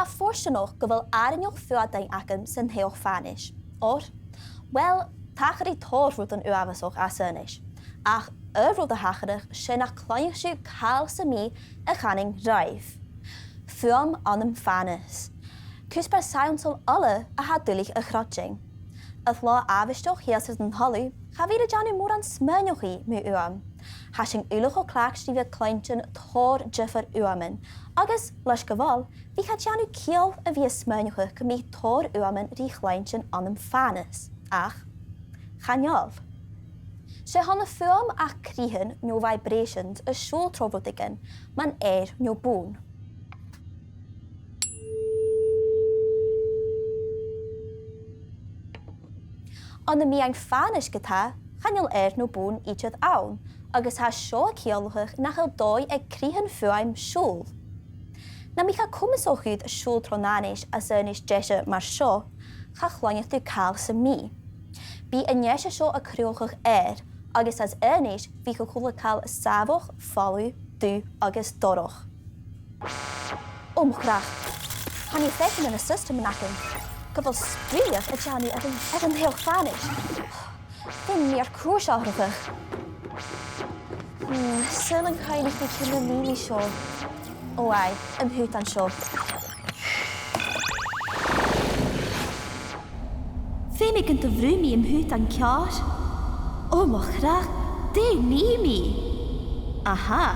ha fórstanoch go bhfuil airneoch fuadain acam san héoch fànais. Or, well, tacharí tórrút an uavasoch as ernis. Ach, rút a hachadach sin nach cloineachsú cael sa mí a chaning raibh. Fuam anam fànas. Cúspar saimsol alle a ha dulich a chrotching. Of lá avistoch hias an holú, cha víra janu mór an smyrniochi mu uam. Hashing ulach o clach stífa clointin tór jifar uamin. Agus, leis goval, vi cha janu kiel a vi smyrniocha go mi tór uamin rí clointin anam fànas. Ach, chanjolf. Se hanna fuam ach krihen no vibrations a siúl trovotigen, man no bún. An na mi ein fànas gata, chanjol no bún iad aun, agus ha seo a ciolachach nach il dói ag krihen fuaim siúl. Na mi cha cumas o chud a siúl tronanis a zernis deise mar seo, cha chloineach du cael sa mi. Bí a nyeise seo a cruachach agus as ernis vi go chula cael a savoch, falu, du agus doroch. Omgrach, han i fechen in a system yn acyn. Gyfal sbriach a jani ag an heel fànis. Ddim meer cwrsiachach. Syl yn cael eich cyn y mili sio. O ai, ymhwt an sio. Fe mi gynt o frwmi ymhwt an ciar. O mochrach, de ni mi. Aha.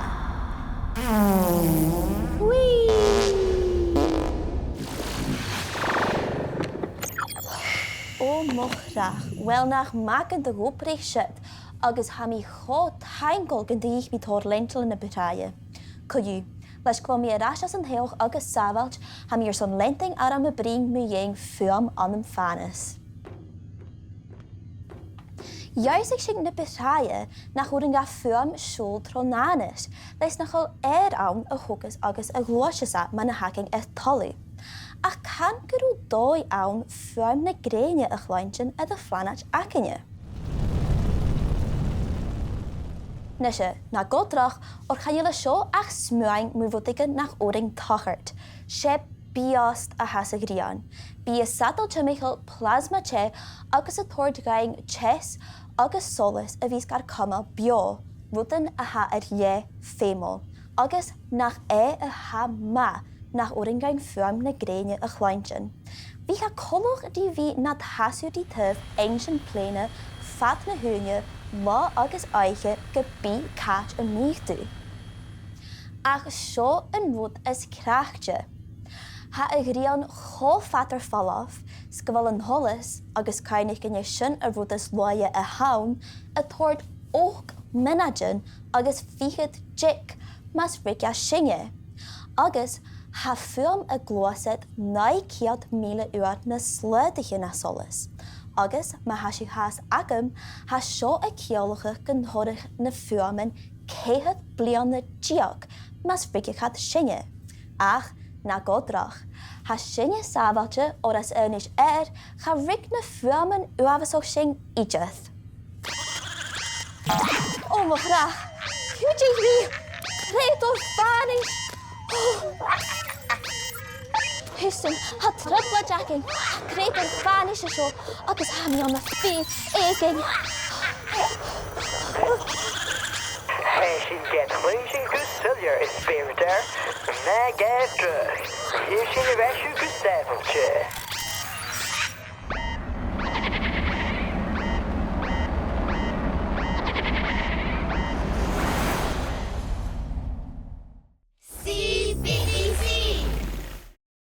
Whee! O mochrach, wel nach maken de roepreich shit, agus ha mi cho taingol gandich mi tor lentel in de betaille. Coju, leis kwam mi rasas an heoch agus savalt, ha mi son lenting ar me bring mu jeng fuam anam fànas. Juist ik schik de betaille nach hoe ga fuam siúl tronanis, leis nach al aan a hokus agus a glosjesa man a haking tollu. Ach can gyrw dói awn fuam na greine a chlointsin a de flanach acinne. Nisje, na godrach or chanjile seo ach smuaing muvotigen nach oring tachart. Se biost a hasagrian. Bi a satel chemical plasma che agus a tordgaing ches agus solis a vis gar kama bio. Voten a ha je femol. Agus nach a ha ma. Nach oringain fuam na greine a chlointsin. Vi ga kolloch die vi nat hasu die tuf ancient plane, fat na hunje, ma agus eiche gebi kat a michtu. Ach seo een woed is krachtje. Ha a grian cho fatter fall af, skewal een hollis, agus kainig in je sin a woed is loie a haun, a tord ook menagen, agus figet jik, mas rikja shinge. Agus ha fuam a gloset nai kiad mile uad na sluidige na solis. Agus ma hashi has agam ha seo a kiolige genhorig na fuamen kehet blian na giak mas frikichat shinge. Ach, na godrach. Ha shinge savaltje or as ernish ga rik na fuamen uavasog shing ijeth. Oh my graag. Hujie Retor fànis. Hussin, ha tripla jacking, Retor fànis a seo, agus ha mi an na fi éiging. Sin get chluisin go sullier is Speuradair, na gaibh drug. Hier sin a reisiú go saibhailte.